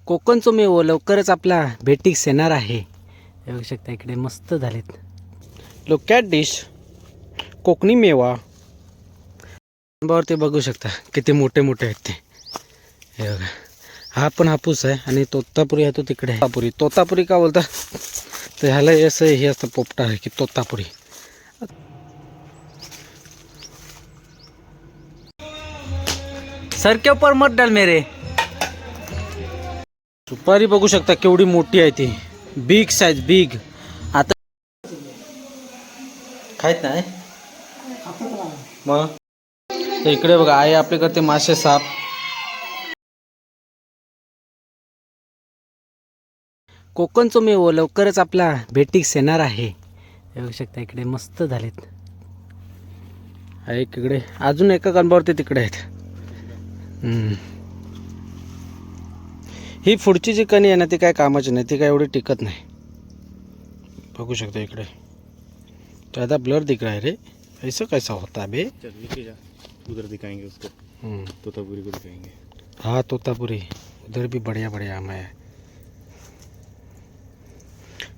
कोकणचो मेवो लवकरच आपला भेटीस येणार आहे. हे बघू शकता इकडे मस्त झालेत. लुक ॲट डिश कोकणी मेवा. आंब्यावरती बघू शकता किती मोठे मोठे आहेत ते. हे बघा, हा पण हापूस आहे आणि तोतापुरी आहे तो तिकडे आहे. तोतापुरी तोतापुरी का बोलता तर ह्याला असं हे असतं पोपटा आहे की तोतापुरी. सर के ऊपर मत डाल मेरे. सुपारी बघू शकता केवढी मोठी आहे ती, बिग साईज बिग. आता खायत नाही मग तर इकडे बघा आई आपले करते मासे साफ. कोकणचो मेवो लवकरच आपला भेटीस येणार आहे. हे बघू शकता इकडे मस्त झालेत. इकडे अजून एका कणबावरती तिकडे आहेत. ही पुढची जी कणी आहे ना ती काय कामाची नाही, ती काय एवढी टिकत नाही. बघू शकता इकडे ज़्यादा ब्लर दिख रहा है रे, ऐसा कैसा होता है बे. उधर दिखाएंगे उसको, तोतापुरी को दिखाएंगे. हाँ तोतापुरी उधर भी बढ़िया बढ़िया आम आहे.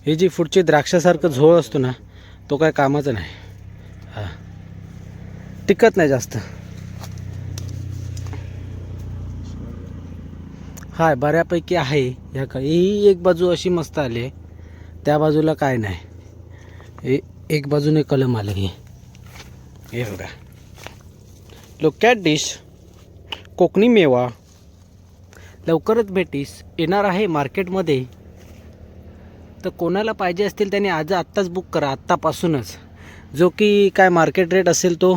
ही जी पुढची द्राक्षासारखं झोळ असतो ना तो काय कामाचा नाही. हा टिकत नाही जास्त. हाय बऱ्यापैकी आहे. ह्या ही एक बाजू अशी मस्त आली आहे, त्या बाजूला काय नाही. एक बाजूने कलम आले. हे बघा लुक ॲट डिश कोकणी मेवा. लवकरच भेटीस येणार आहे मार्केटमध्ये. तर कोणाला पाहिजे असतील त्यांनी आत्ताच बुक करा, आत्तापासूनच. जो की काय मार्केट रेट असेल तो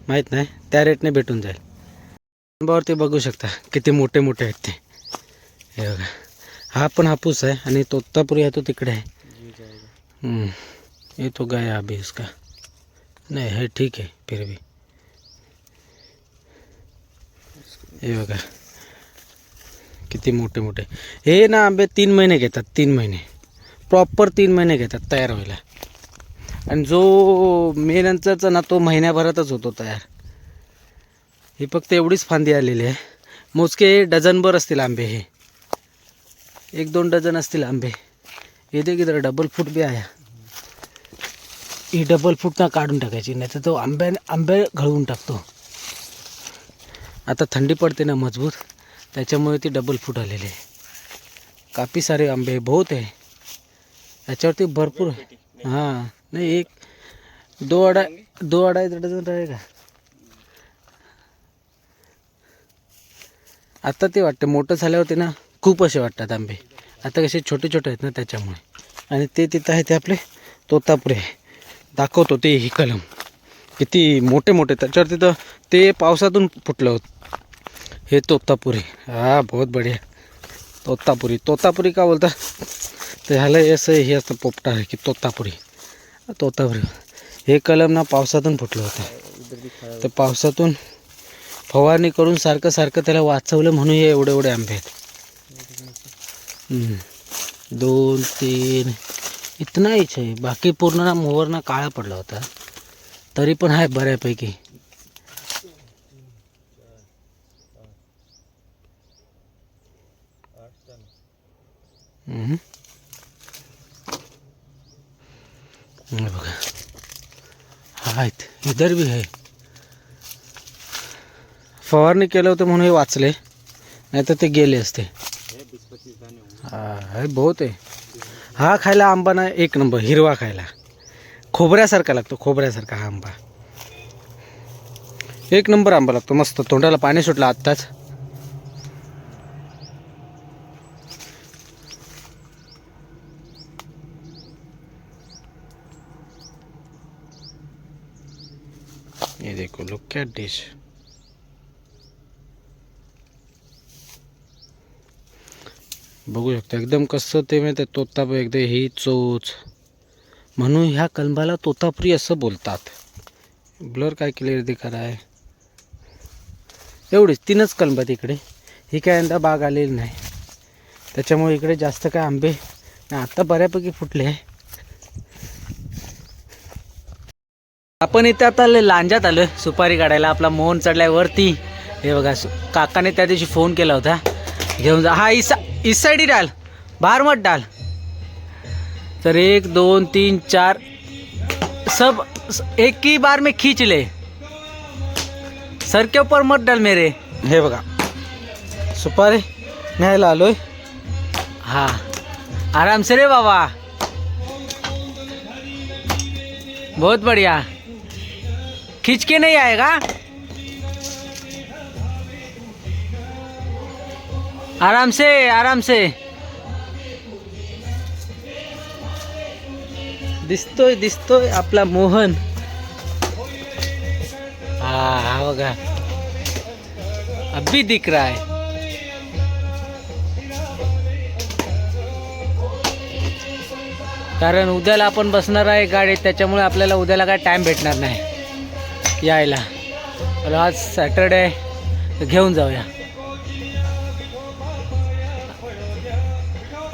माहीत नाही, त्या रेटने भेटून जाईल. आंब्यावरती बघू शकता किती मोठे मोठे आहेत ते. हे बघा, हा पण हापूस आहे आणि तोतापुरी आहे तो तिकडे आहे. ये तो गया अभी इसका. नहीं है ठीक है फिर भी. हे बघा किती मोठे मोठे. हे ना आंबे 3 महिने घेतात, 3 महिने प्रॉपर 3 महिने घेतात तयार व्हायला. आणि जो मे नंतरचा ना तो महिन्याभरातच होतो तयार. ही फक्त एवढीच फांदी आलेली आहे. मोजके डझनभर असतील आंबे. हे 1-2 डझन असतील आंबे. हे देख इधर डबल फूट भी आया. ही डबल फूट ना काढून टाकायची, नाही तर तो आंबे घळवून टाकतो. आता थंडी पडते ना मजबूत, त्याच्यामुळे ती डबल फूट आलेली आहे. काफी सारे आंबे बहुत आहे याच्यावरती भरपूर. हां नाही 2-2.5 डझन रहेगा. आता ते वाटते मोठं झाल्यावरती ना खूप असे वाटतात आंबे. आता कसे छोटे छोटे आहेत ना त्याच्यामुळे. आणि ते तिथं आहे ते आपले तोतापुरी दाखवतो ते. ही कलम किती मोठे मोठे त्याच्यावरती तर ते पावसातून फुटलं होतं. हे तोतापुरी. हा बहुत बढिया तोतापुरी. तोतापुरी का बोलता तर ह्याला असं हे असतं पोपटा आहे की तोतापुरी. तोतापुरी हे कलम ना पावसातून फुटलं होतं. तर पावसातून फवारणी करून सारखं सारखं त्याला वाचवलं म्हणून हे एवढे एवढे आंबे आहेत. 2-3 इतना हीच आहे. बाकी पूर्ण ना मोहर ना काळा पडला होता, तरी पण आहे बऱ्यापैकी. बघा आहेत इधर भी आहे. फवारणी केलं होतं म्हणून हे वाचले, नाही तर ते गेले असते. हा बहुत आहे. हा खायला आंबा ना एक नंबर. हिरवा खायला खोबऱ्यासारखा लागतो, खोबऱ्यासारखा हा आंबा. एक नंबर आंबा लागतो मस्त. तोंडाला पाणी सुटलं आत्ताच. ये देखो लुक ॲट डिश. बघू शकता एकदम कसं ते माहिती आहे तोतापुरी एकदम ही चोच म्हणून ह्या कलमाला तोतापुरी असं बोलतात. ब्लर काय क्लिअर दिखा रहा आहे. एवढीच 3च कलमात इकडे. ही काय यंदा बाग आलेली नाही त्याच्यामुळे इकडे जास्त काय आंबे आता बऱ्यापैकी फुटले. आपण इथे आता लांजात आलो सुपारी काढायला. आपला मोहन चढलाय वरती. हे बघा काकाने त्या दिवशी फोन केला होता घेऊन जा. हा इस साइड ही डाल, बाहर मत डाल. तर 1 2 3 4 सब एक ही बार में खींच ले. सर के ऊपर मत डाल मेरे. हे बघा सुपारी न्यायला आलोय. हा आराम से रे बाबा. बहुत बढ़िया. खींच के नहीं आएगा. आराम से आराम से. दिसतोय दिसतोय आपला मोहन. हा बघा अभी दिख रहा है. कारण उद्याला आपण बसणार आहे गाडीत, त्याच्यामुळे आपल्याला उद्याला काय टाइम भेटणार नाही यायला. तर आज सॅटरडे आहे, घेऊन जाऊया.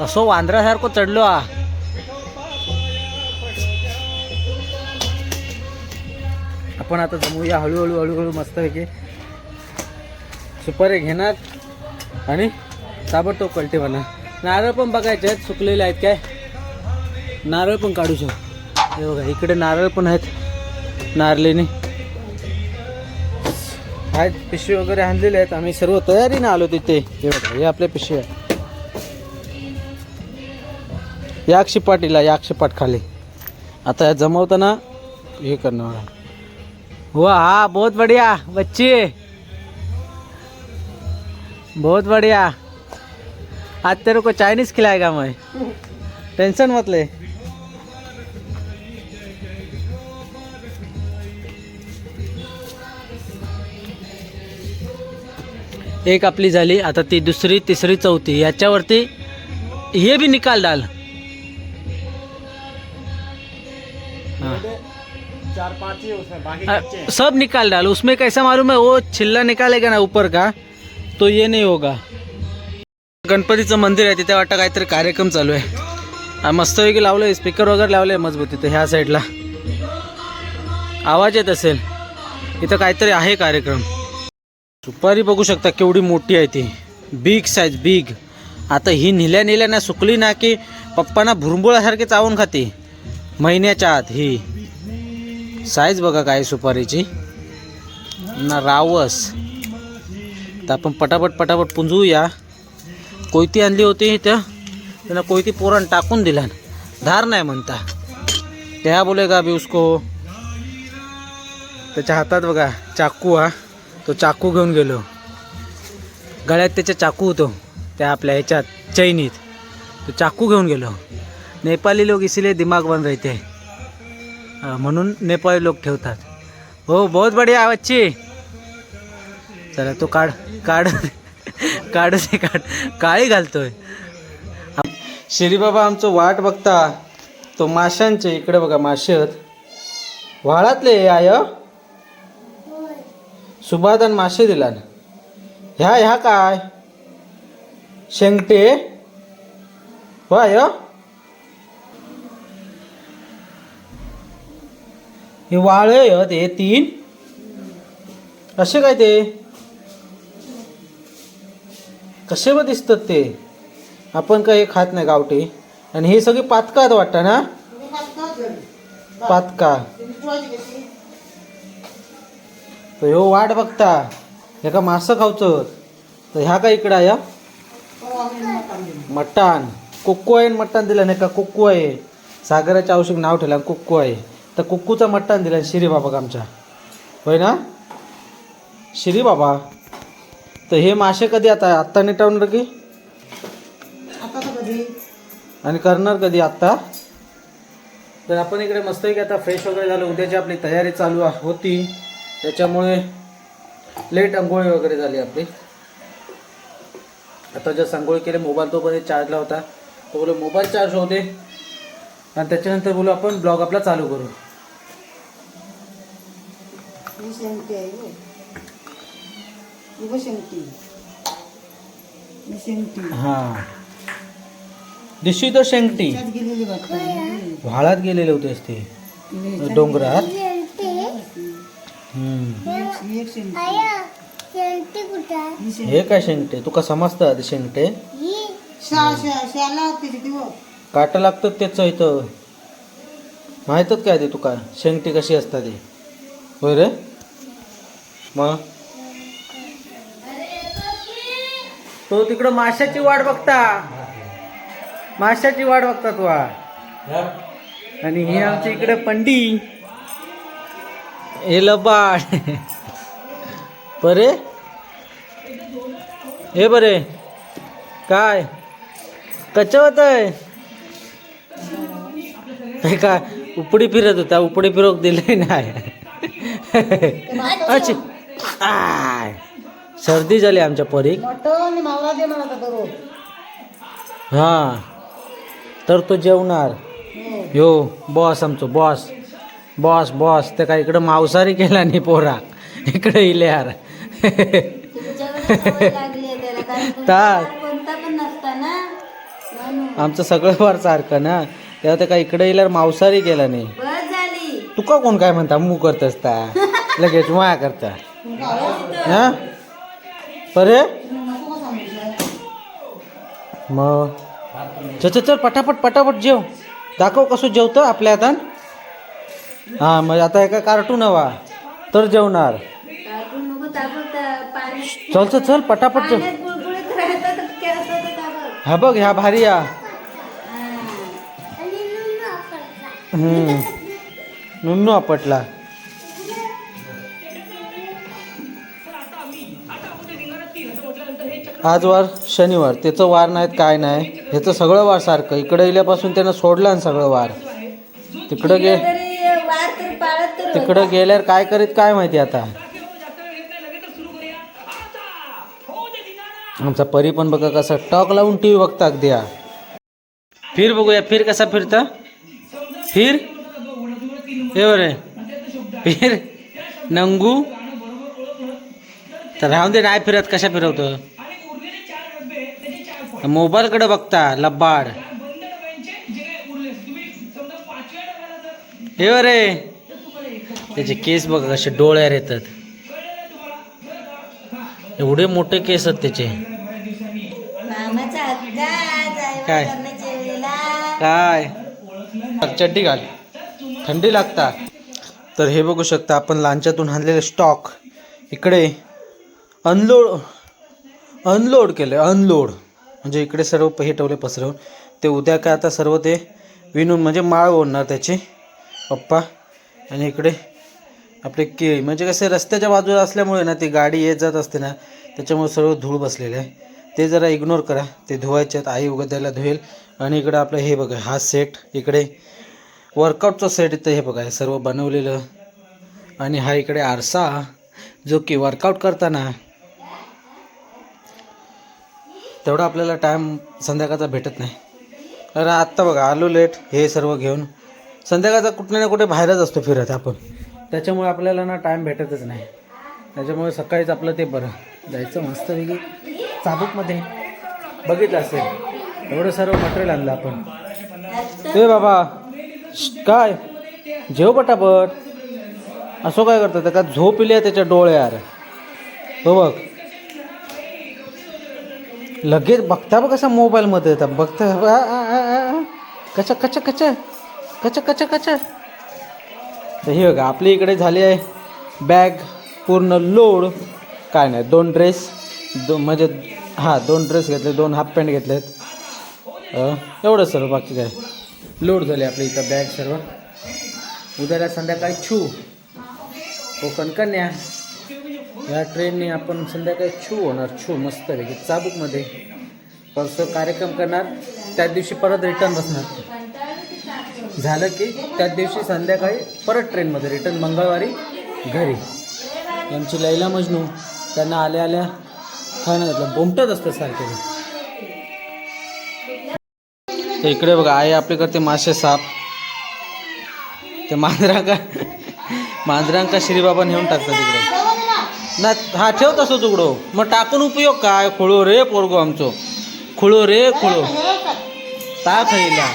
असो वांद्रासारखं चढलो हा. आपण आता जमूया हळूहळू हळूहळू मस्तपैकी. सुपारी घेणार आणि ताबडतोब कल्टी बनणार. नारळ पण बघायचे आहेत, सुकलेले आहेत काय. नारळ पण काढू शकतो. हे बघा इकडे नारळ पण आहेत, नारळीने आहेत. पिशवी वगैरे आणलेले आहेत. आम्ही सर्व तयारीने आलो तिथे. हे बघा हे आपल्या पिशवी आहे. याक्षी पाटीला याक्षी पाट खाली. आता जमवताना हे करणार. हुआ हाँ बहुत बढ़िया बच्चे, बहुत बढ़िया. आज तेरे को चाइनीज खिलाएगा मैं, टेंशन मत ले. एक आपली झाली. आता ती दुसरी तिसरी चौथी. याच्यावरती ये भी निकाल डाल. हाँ 4-5 ही उसमें, बाकी कच्चे हैं. सब निकाल डाल. उसमें कैसा मालूम है, वो छिल्ला निकालेगा ना ऊपर का, तो ये नहीं होगा. गणपतीचं मंदिर आहे तिथे वाटतं काहीतरी कार्यक्रम चालू आहे. मस्तपैकी लावलंय, स्पीकर वगैरे लावले मजबूत. तिथे ह्या साईडला आवाज येत असेल. इथं काहीतरी आहे कार्यक्रम. सुपारी बघू शकता केवढी मोठी आहे ती, बिग साईज बिग. आता ही नेल्या ना सुकली ना की पप्पांना भुरंबुळासारखे चावून खाते. महिन्याच्या आत ही साईज बघा काय सुपारीची ना रावस. तर आपण पटापट पटापट पुंजूया. कोयती आणली होती त्यांना कोयती पोरान टाकून दिला. धार नाही म्हणता. क्या बोलेगा अभी उसको. त्याच्या हातात बघा चाकू. हा तो चाकू घेऊन गेलो. गळ्यात त्याच्या चाकू होतो त्या आपल्या ह्याच्यात चैनीत. तो चाकू घेऊन गेलो. नेपाली लोग इसीलिए दिमाग बंद रहते हैं, म्हणून नेपाळी लोक ठेवतात. हो बहुत बढ़िया बच्ची. चला तो काढ काढ काढ काढ. काळी घालतोय. शिरीबाबा आमचं वाट बघता. तो माशांचे इकडे बघा मासे आहेत. व्हाळातले आय सुबादान मासे दिला. ह्या काय शेंगटे वाय. हे वाळे ते 3 असे काय ते कसे ब दिसतात ते. आपण काय खात नाही गावठी. आणि हे सगळे पातकात वाटतं ना. पातका तर ह्यो वाट बघता ह्या मासं खावचं. तर ह्या का इकडं या मटण कुक्कू आहे. मटण दिलं नाही का कुक्कू आहे. सागराच्या औषध नाव ठेवलं कुक्कू आहे. तर कुक्कूचा मटण दिला शिरी बाबा आमच्या. होय ना शिरी बाबा. तर हे मासे कधी आत्ता निटवणार की आणि करणार कधी आत्ता. तर आपण इकडे मस्त की आता फ्रेश वगैरे झालं. उद्याची आपली तयारी चालू होती, त्याच्यामुळे लेट आंघोळी वगैरे झाली आपली. आता जस्ट आंघोळी केले. मोबाईल तोपर्यंत चार्जला होता. तो बोलो मोबाईल चार्ज होते आणि त्याच्यानंतर बोलो आपण ब्लॉग आपला चालू करू. हां दिसू तो शेंगटी. व्हाळात गेलेले होतेस ते डोंगरात. हे काय शेंगटे तुका समजतं ते शेंगटे काट लागतात त्याचं इथं माहीतच काय ते तुका शेंगटी कशी असतात ती होय रे मग तो तिकडं माशाची वाट बघता माशाची वाट बघता तू आणि ही आमची इकडे पंडी हे लबाड बरे हे बरे काय कच्चा होत आहे काय उपडी फिरत होता उपडी फिरवून दिले नाही अच्छा आय सर्दी झाली आमच्या परीक हा तर तो जेवणार यो बॉस आमचो बॉस बॉस बॉस ते काय इकडं मांसाहारी केला नाही पोरा इकडे इल्यार आमचं सगळं फार सारखं ना तेव्हा ते काय इकडे इल्यार मांसाहारी केला नाही तुका कोण काय म्हणता मू करत असता लगेच माया करता हा अरे मग चल चल पटापट पटापट जेव दाखव कसं जेवतं आपल्या हातान हा मग आता एका कार्टून हवा तर जेवणार चल चल चल पटापट जेव हा बघ ह्या भारी या नुन्नू आपटला आज वार शनिवार त्याचं वार नाहीत काय नाही ह्याचं सगळं वार सारखं इकडे गेल्यापासून त्यानं सोडलं ना सगळं वार तिकडं गेल्यावर काय करीत काय माहिती आता आमचा परी पण बघा कसा टॉक लावून टी व्ही बघता अगदी फिर बघूया फिर कसा फिरता फिर हे बरे फिर नंगू तर राहून दे नाही फिरत कशा फिरवतं मोबाईलकडे बघता लब्बाड हे बरे त्याचे केस बघा कसे डोळ्यावर येतात एवढे मोठे केस आहेत त्याचे काय काय चड्डी घाल थंडी लागता तर हे बघू शकता आपण लांच्यातून आणलेले स्टॉक इकडे अनलोड केले अनलोड म्हणजे इकडे सर्व हे ठेवले पसरवून ते उद्या काय आता सर्व ते विणून म्हणजे माळ ओढणार त्याची पप्पा आणि इकडे आपले केळी म्हणजे कसे रस्त्याच्या बाजूला असल्यामुळे ना ती गाडी येत जात असते ना त्याच्यामुळे सर्व धूळ बसलेले आहे ते जरा इग्नोर करा ते धुवायचे आहेत आई उद्याला धुवेल आणि इकडं आपलं हे बघा हा सेट इकडे वर्कआउटचा सेट इथं हे बघा हे सर्व बनवलेलं आणि हा इकडे आरसा जो की वर्कआउट करताना तेवढा आपल्याला टाईम संध्याकाळचा भेटत नाही अरे आत्ता बघा आलो लेट हे सर्व घेऊन संध्याकाळचा कुठे ना कुठे बाहेरच असतो फिरत आपण त्याच्यामुळे आपल्याला ना टाईम भेटतच नाही त्याच्यामुळे सकाळीच आपलं ते बरं जायचं मस्त वेगळी चाबूकमध्ये बघितलं असेल एवढं सर्व मटेरियल आणलं आपण ते बाबा काय जेव पटापट असं काय करतं का झोप इल्या त्याच्या डोळ्यावर हो बघ लगेच बघता बघ कसा मोबाईलमध्ये येतात बघता कचा कचा कचा कचा कचा कचा तर हे बघा आपली इकडे झाली आहे बॅग पूर्ण लोड काय नाही 2 ड्रेस म्हणजे हां 2 ड्रेस घेतले 2 हाफ पॅन्ट घेतलेत एवढं सर्व बाकी काय लोड झाले आपली इथं बॅग सर्व उद्याला संध्याकाळी कोकण कन्या या ट्रेनने आपण संध्याकाळी होणार मस्तपैकी चाबूकमध्ये परत कार्यक्रम करणार त्याच दिवशी परत रिटर्न बसणार झालं की त्याच दिवशी संध्याकाळी परत ट्रेनमध्ये रिटर्न मंगळवारी घरी आमची लैला मजनू त्यांना आल्या आल्या काय नाही घातलं बोमटत असतं सारखे तर इकडे बघा आई आपली करते मासे साफ ते मांजरांका श्रीबाबा नेऊन टाकतात तिकडे ना हा ठेव तसं तुकडो मग टाकून उपयोग काय खोळो रे पोरगो आमचो खोळो रे खोळो ता खाईला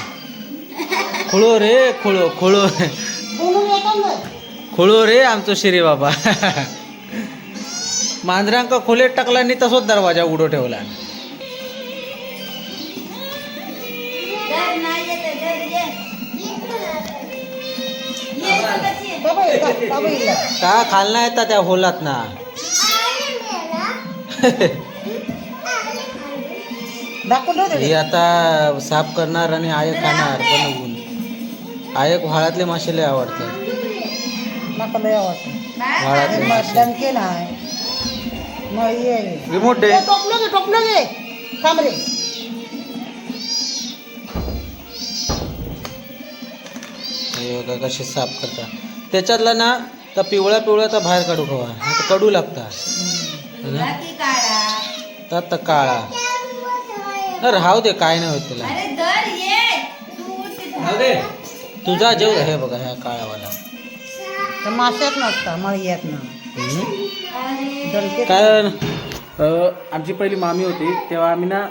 खोळो रे खोळो रे आमचो श्री बाबा मांजरांका खोलीत टाकला आणि तसोच दरवाजा उडो ठेवला. का खालना येतात त्या होलात ना. ही आता साफ करणार आणि आयक खाणार बनवून. आयक व्हाळातले मासे लय आवडतात. रिमोट दे. हे बघा कसे साफ करता. त्याच्यातला ना तर पिवळा पिवळा तर बाहेर काढू खवा. कडू लागता तर काळा. राहू दे काय नाही होत त्याला. तुझा जेव हे बघा ह्या काळावाला माश्यात नसता मळ्यात ना काय. आमची पहिली मामी होती तेव्हा आम्ही ना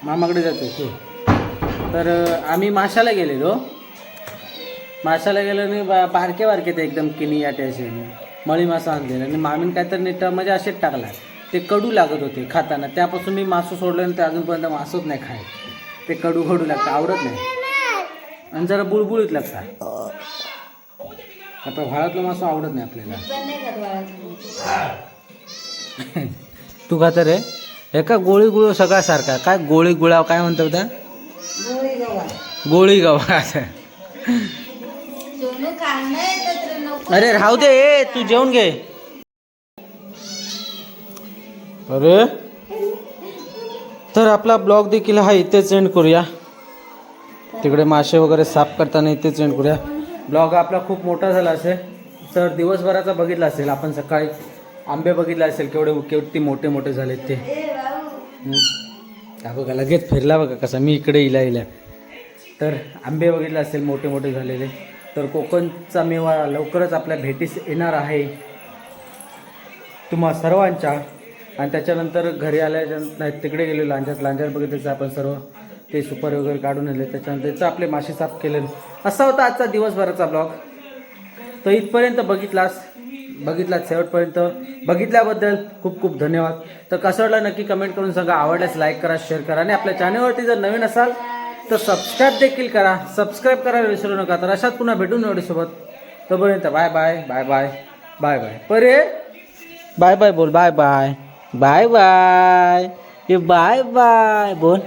मामाकडे जातो. तर आम्ही माशाला गेलेलो. माशाला गेलो आणि बारके बारके ते एकदम किनी याटे असे मळी मासा आणलेला आणि मामीन काय तर नीट म्हणजे असेच टाकला. ते कडू लागत होते खाताना. त्यापासून मी मासं सोडलं आणि ते अजूनपर्यंत मासच नाही खाय. ते कडू लागतं आवडत नाही आणि जरा बुळबुळीत लागतात. आता व्हाळातलं मासं आवडत नाही आपल्याला. तू खाता रे हे का गोळी गुळ सगळा सारखा. काय गोळी गुळाव काय म्हणतो होता. गोळी गवा. अरे राहू दे तू जेवून घे. अरे तर आपला ब्लॉग देखील हा इथेच एंड करूया. तिकडे मासे वगैरे साफ करताना इथेच एंड करूया. ब्लॉग आपला खूप मोठा झाला असेल तर दिवसभराचा बघितला असेल. आपण सकाळी आंबे बघितले असेल केवढे मोठे मोठे झालेत ते. बघा लगेच फिरला बघा कसा. मी इकडे इला तर आंबे बघितले असेल मोठे मोठे झालेले. तर कोकणचा मेवा लवकरच आपल्या भेटीस येणार आहे तुम्हा सर्वांच्या. आणि त्याच्यानंतर घरी आल्याच्या तिकडे गेलो लांजात बघितलं आपण सर्व ते सुपर वगैरे काढून आले. त्याच्यानंतर आपले मासे साफ केले. असा होता आजचा दिवसभराचा ब्लॉग. तर इथपर्यंत बघितलात शेवटपर्यंत बघितल्याबद्दल खूप खूप धन्यवाद. तर कसं वाटलं नक्की कमेंट करून सांगा. आवडल्यास लाईक करा, शेअर करा आणि आपल्या चॅनलवरती जर नवीन असाल तर सबस्क्राईब देखील करा. सबस्क्राईब करायला विसरू नका. तर अशात पुन्हा भेटून एवढ्यासोबत. तोपर्यंत bye bye bye bye bye bye. परे बाय बाय बोल. Bye bye bye bye. ये बाय बाय बोल.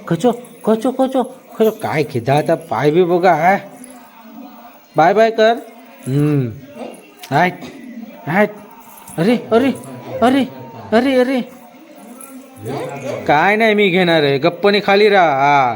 खचो खचो खचो खचो. काय खिदा पाय बी बघा. बाय बाय कर. हाट हाट. अरे अरे अरे अरे अरे काय नाही मी घेणार आहे. गप्पनी खाली राहा.